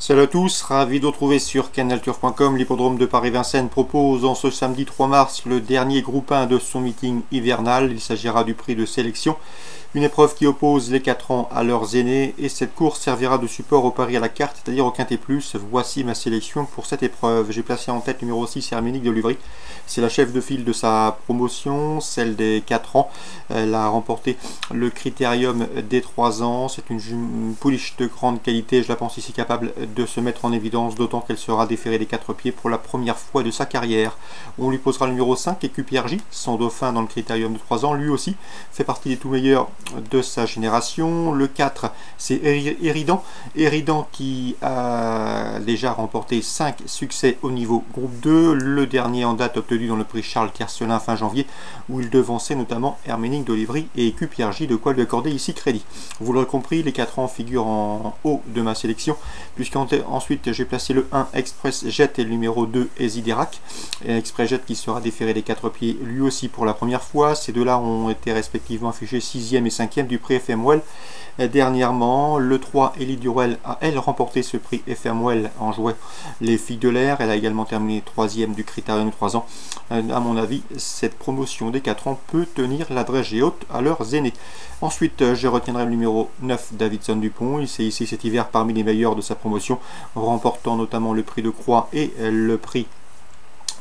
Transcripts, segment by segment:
Salut à tous, ravi de retrouver sur canalturf.com. L'hippodrome de Paris-Vincennes propose en ce samedi 3 mars le dernier groupe 1 de son meeting hivernal. Il s'agira du prix de sélection, une épreuve qui oppose les 4 ans à leurs aînés, et cette course servira de support au pari à la carte, c'est-à-dire au quintet plus. Voici ma sélection pour cette épreuve. J'ai placé en tête numéro 6 Herménique de Livry. C'est la chef de file de sa promotion, celle des 4 ans. Elle a remporté le critérium des 3 ans. C'est une pouliche de grande qualité, je la pense ici capable de se mettre en évidence, d'autant qu'elle sera déférée des 4 pieds pour la première fois de sa carrière. On lui posera le numéro 5, Écupiergie, son dauphin dans le critérium de 3 ans, lui aussi fait partie des tout meilleurs de sa génération. Le 4, c'est Éridan qui a déjà remporté 5 succès au niveau groupe 2, le dernier en date obtenu dans le prix Charles Kerselin fin janvier, où il devançait notamment Herménique de Livry et Écupiergie, de quoi lui accorder ici crédit. Vous l'aurez compris, les 4 ans figurent en haut de ma sélection, puisqu'ensuite j'ai placé le 1 Express Jet et le numéro 2 Esiderac. Express Jet qui sera déféré des 4 pieds lui aussi pour la première fois. Ces deux-là ont été respectivement affichés 6e et 5e du prix FMWell. Dernièrement, le 3 Elite Durel a elle remporté ce prix FMWell en jouant les filles de l'air. Elle a également terminé 3e du critérium de 3 ans. À mon avis, cette promotion des 4 ans peut tenir la dragée haute à leurs aînés. Ensuite, je retiendrai le numéro 9 Davidson Dupont. Il s'est ici cet hiver parmi les meilleurs de sa promotion, remportant notamment le prix de Croix et le prix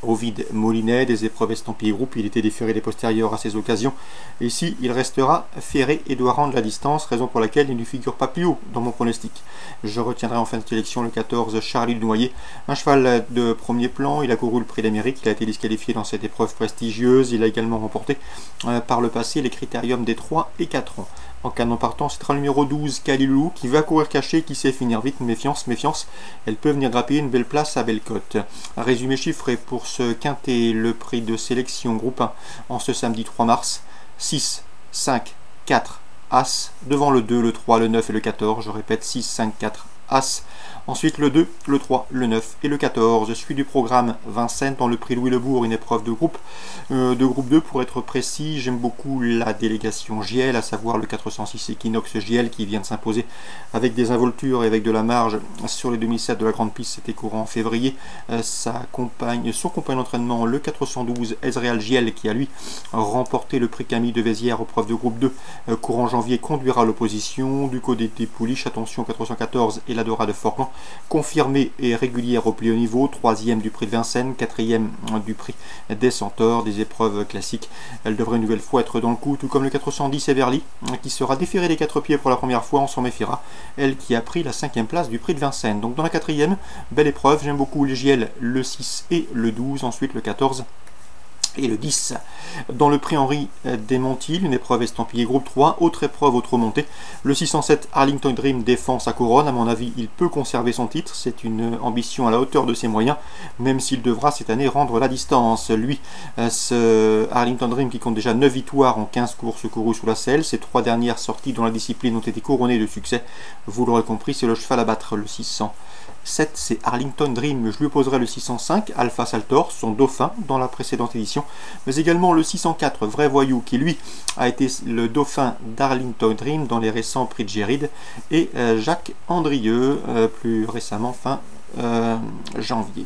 Ovid Molinet, des épreuves estampillées groupe. Il était déféré des postérieurs à ces occasions. Ici, il restera ferré et doit rendre la distance, raison pour laquelle il ne figure pas plus haut dans mon pronostic. Je retiendrai en fin de sélection le 14 Charlie Noyer, un cheval de premier plan. Il a couru le prix d'Amérique, il a été disqualifié dans cette épreuve prestigieuse. Il a également remporté par le passé les critériums des 3 et 4 ans. En canon partant, ce sera le numéro 12, Kalilou, qui va courir caché, qui sait finir vite. Méfiance, méfiance, elle peut venir grappiller une belle place à Bellecote. Un résumé chiffré pour ce quintet, le prix de sélection groupe 1 en ce samedi 3 mars, 6, 5, 4, As, devant le 2, le 3, le 9 et le 14, je répète 6, 5, 4, As. Ensuite le 2, le 3, le 9 et le 14. Je suis du programme Vincennes dans le prix Louis Lebourg, une épreuve de groupe 2 pour être précis. J'aime beaucoup la délégation JL, à savoir le 406 Equinox JL qui vient de s'imposer avec des involtures et avec de la marge sur les 2007 de la grande piste. C'était courant en février. Son compagne d'entraînement, le 412 Ezreal JL, qui a lui remporté le prix Camille de Vézières aux preuves de groupe 2 courant janvier, conduira l'opposition. Du côté des pouliches, attention 414 et l'Adora de Forlan, confirmée et régulière au plus haut niveau, 3e du prix de Vincennes, 4e du prix des Centaures, des épreuves classiques. Elle devrait une nouvelle fois être dans le coup, tout comme le 410 Everly, qui sera déféré des 4 pieds pour la première fois, on s'en méfiera, elle qui a pris la 5e place du prix de Vincennes. Donc dans la 4e, belle épreuve, j'aime beaucoup le JL, le 6 et le 12, ensuite le 14 et le 10. Dans le prix Henri Desmontil, une épreuve estampillée groupe 3, autre épreuve autre montée, le 607 Arlington Dream défend sa couronne. À mon avis, il peut conserver son titre, c'est une ambition à la hauteur de ses moyens, même s'il devra cette année rendre la distance. Lui, ce Arlington Dream qui compte déjà 9 victoires en 15 courses courues sous la selle, ses 3 dernières sorties dans la discipline ont été couronnées de succès. Vous l'aurez compris, c'est le cheval à battre, le 607, c'est Arlington Dream. Je lui opposerai le 605 Alpha Saltor, son dauphin dans la précédente édition, mais également le 604 Vrai Voyou, qui lui a été le dauphin d'Arlington Dream dans les récents prix de Géride, et Jacques Andrieux plus récemment fin janvier.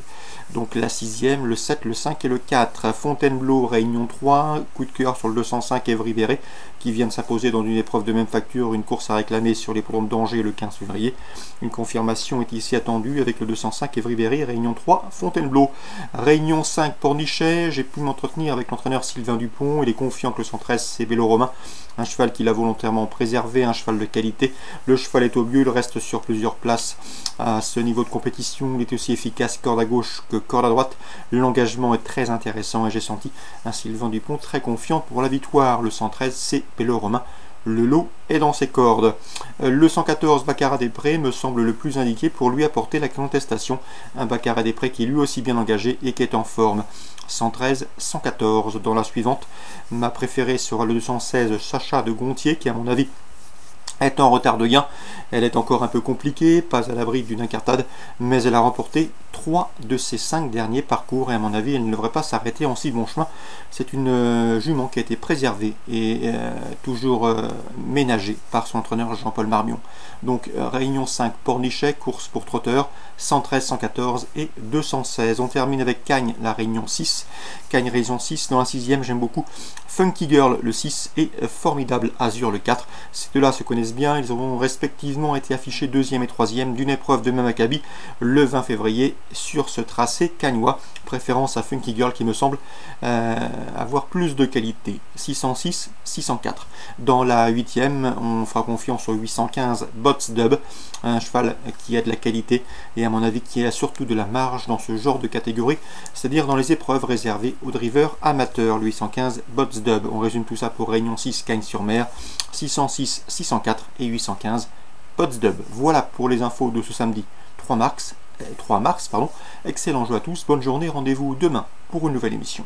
Donc la 6e, le 7, le 5 et le 4. Fontainebleau, Réunion 3, coup de cœur sur le 205 Évry Verret, qui vient de s'imposer dans une épreuve de même facture, une course à réclamer sur les l'hippodrome d'Angers le 15 février. Une confirmation est ici attendue avec le 205 Évry Verret, Réunion 3, Fontainebleau. Réunion 5, Pornichet, j'ai pu m'entretenir avec l'entraîneur Sylvain Dupont, il est confiant que le 113 c'est Vélo Romain, un cheval qu'il a volontairement préservé, un cheval de qualité. Le cheval est au mieux, il reste sur plusieurs places à ce niveau de compétition, il est aussi efficace corde à gauche que corde à droite. L'engagement est très intéressant et j'ai senti un Sylvain Dupont très confiant pour la victoire. Le 113 c'est Vélo Romain. Le lot est dans ses cordes. Le 114 Baccarat des Prés me semble le plus indiqué pour lui apporter la contestation. Un Baccarat des Prés qui est lui aussi bien engagé et qui est en forme. 113, 114 dans la suivante. Ma préférée sera le 216 Sacha de Gontier, qui à mon avis est en retard de gain. Elle est encore un peu compliquée, pas à l'abri d'une incartade, mais elle a remporté 3 de ses 5 derniers parcours et à mon avis elle ne devrait pas s'arrêter en si bon chemin. C'est une jument qui a été préservée et toujours ménagée par son entraîneur Jean-Paul Marmion. Donc Réunion 5 Pornichet, course pour trotteur, 113, 114 et 216. On termine avec Cagnes, la Réunion 6. Cagnes Réunion 6, dans la 6e j'aime beaucoup Funky Girl le 6 et Formidable Azur le 4. Ces deux-là se connaissent bien, ils ont respectivement été affichés 2e et 3e d'une épreuve de même acabit le 20 février sur ce tracé cagnois. Préférence à Funky Girl qui me semble avoir plus de qualité. 606, 604. Dans la 8e, on fera confiance au 815 Bots Dub, un cheval qui a de la qualité et à mon avis qui a surtout de la marge dans ce genre de catégorie, c'est-à-dire dans les épreuves réservées aux drivers amateurs. Le 815 Bots Dub. On résume tout ça pour Réunion 6 Cagnes-sur-Mer, 606, 604 et 815 Bots Dub. Voilà pour les infos de ce samedi 3 mars. Excellent jeu à tous, bonne journée, rendez-vous demain pour une nouvelle émission.